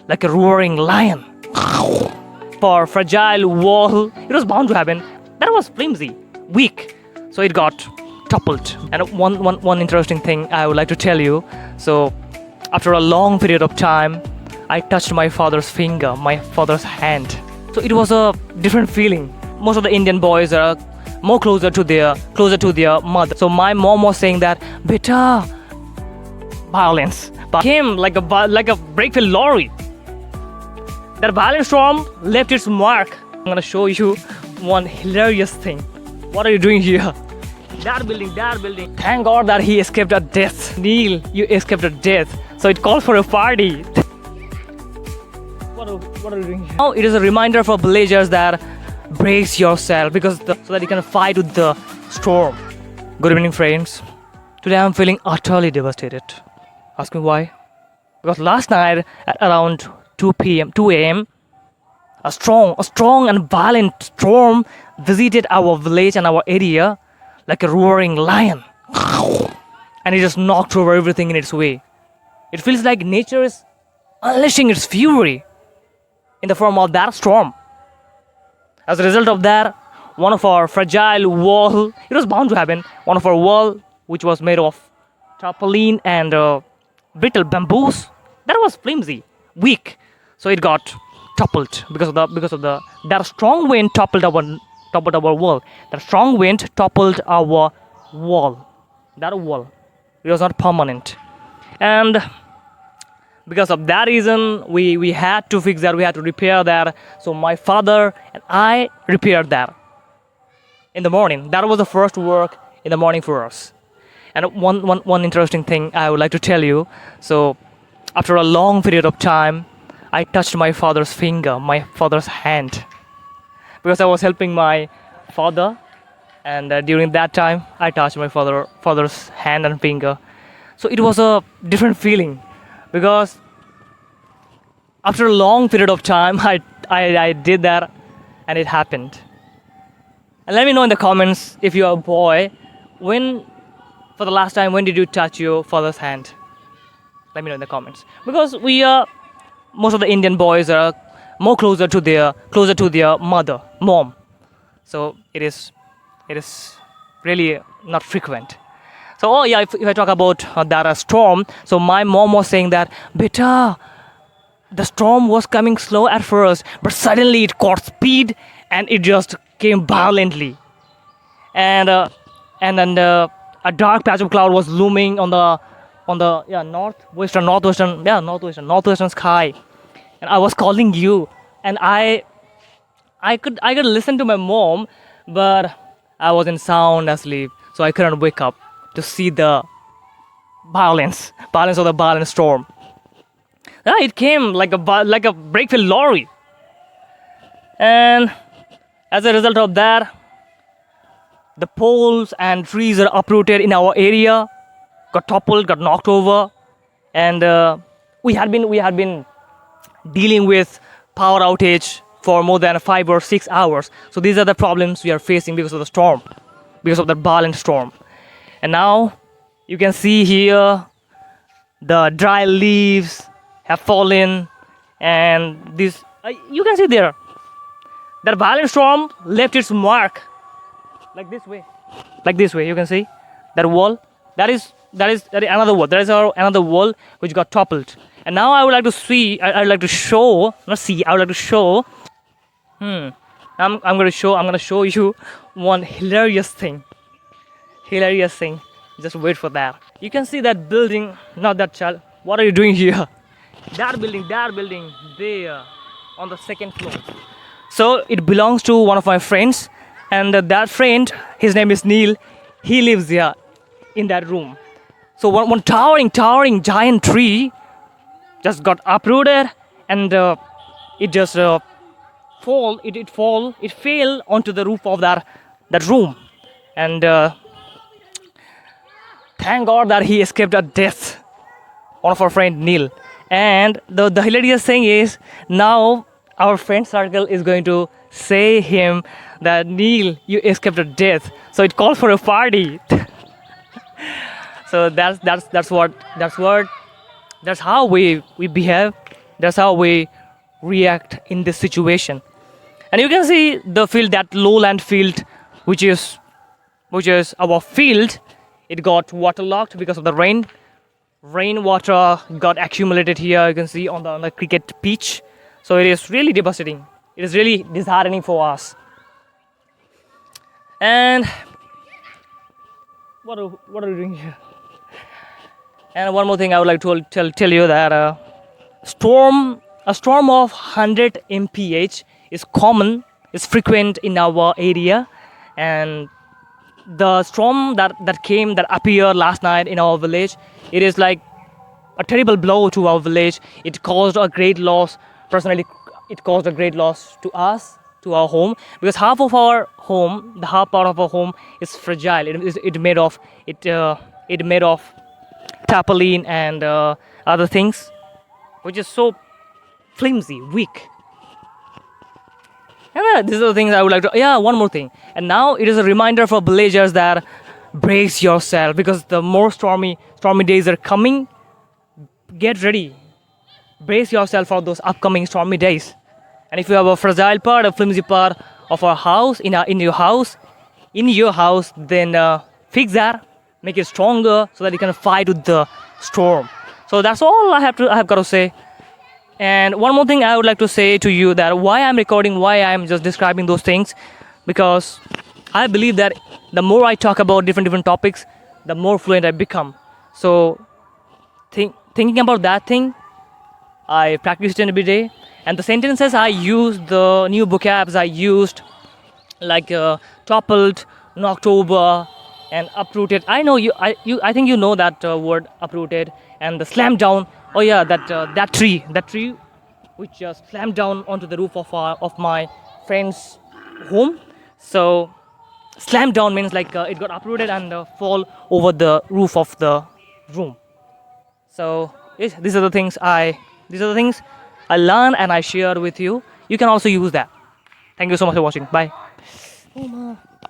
like a roaring lion. For fragile wall, it was bound to happen. That was flimsy, weak, so it got toppled. And one interesting thing I would like to tell you. So, after a long period of time, I touched my father's finger, my father's hand. So it was a different feeling. Most of the Indian boys are more closer to their mother. So my mom was saying that, "Beta, violence." But came like a brake-filled lorry. That violent storm left its mark. I'm gonna show you one hilarious thing. What are you doing here? That building. Thank God that he escaped a death. Neil, you escaped a death. So it called for a party. What are you doing here? Now it is a reminder for villagers that brace yourself so that you can fight with the storm. Good evening, friends. Today I'm feeling utterly devastated. Ask me why? Because last night at around 2 a.m., a strong and violent storm visited our village and our area like a roaring lion. And it just knocked over everything in its way. It feels like nature is unleashing its fury in the form of that storm. As a result of that, one of our fragile wall, it was bound to happen, one of our wall, which was made of tarpaulin and brittle bamboos, that was flimsy, weak, so it got toppled because of that strong wind toppled our wall. That strong wind toppled our wall. That wall, it was not permanent, and because of that reason, we had to fix that. We had to repair that. So my father and I repaired that in the morning. That was the first work in the morning for us. And one interesting thing I would like to tell you. So after a long period of time, I touched my father's finger, my father's hand, because I was helping my father. And during that time, I touched my father's hand and finger. So it was a different feeling, because after a long period of time, I did that, and it happened. And let me know in the comments, if you're a boy, for the last time, when did you touch your father's hand? Let me know in the comments, because most of the Indian boys are more closer to their mom. So it is really not frequent. So if I talk about that storm, so my mom was saying that, "Beta, the storm was coming slow at first, but suddenly it caught speed and it just came violently, and then a dark patch of cloud was looming on the northwestern sky, and I was calling you, and I could listen to my mom, but I was in sound asleep, so I couldn't wake up to see the violence of the violent storm. It came like a brake-filled lorry, and as a result of that, the poles and trees are uprooted in our area, got toppled, got knocked over, and we had been dealing with power outage for more than 5 or 6 hours. So these are the problems we are facing because of the storm, because of the violent storm. And now you can see here the dry leaves have fallen, and this you can see there that violent storm left its mark like this way. You can see that wall. That is another wall. There is another wall which got toppled. And now I would like to show. I'm gonna show you one hilarious thing. Just wait for that. You can see that building, not that child. What are you doing here? That building there on the second floor. So it belongs to one of my friends, and that friend, his name is Neil. He lives here in that room. So one towering giant tree just got uprooted, and it just fell onto the roof of that room, and thank God that he escaped a death, one of our friend Neil. And the hilarious thing is, now our friend circle is going to say him that, "Neil, you escaped a death." So it called for a party. So that's how we behave That's how we react in this situation. And you can see the field, that lowland field, which is our field. It got waterlogged because of the rain. Rainwater got accumulated here. You can see on the cricket pitch. So it is really devastating. It is really disheartening for us. And what are we doing here? And one more thing I would like to tell you that a storm of 100 mph is common, is frequent in our area. And the storm that appeared last night in our village, it is like a terrible blow to our village. It caused a great loss. Personally, it caused a great loss to us, to our home, because half of our home, the half part of our home, is fragile. It made of tarpaulin and other things, which is so flimsy, weak. And these are the things I would like to. Yeah, one more thing. And now it is a reminder for villagers that brace yourself, because the more stormy days are coming. Get ready. Brace yourself for those upcoming stormy days. And if you have a fragile part, a flimsy part of our house, in your house, then fix that, make it stronger so that you can fight with the storm. So that's all I have got to say. And one more thing I would like to say to you, that why I'm recording, why I'm just describing those things, because I believe that the more I talk about different topics, the more fluent I become. So thinking about that thing, I practice it every day. And the sentences I used, the new vocabs I used, like toppled, knocked over, and uprooted. I know I think you know that word, uprooted, and the slammed down. Oh yeah, that tree which just slammed down onto the roof of my friend's home. So slammed down means like it got uprooted and fall over the roof of the room. So yes, these are the things I learn and I share with you. You can also use that. Thank you so much for watching. Bye.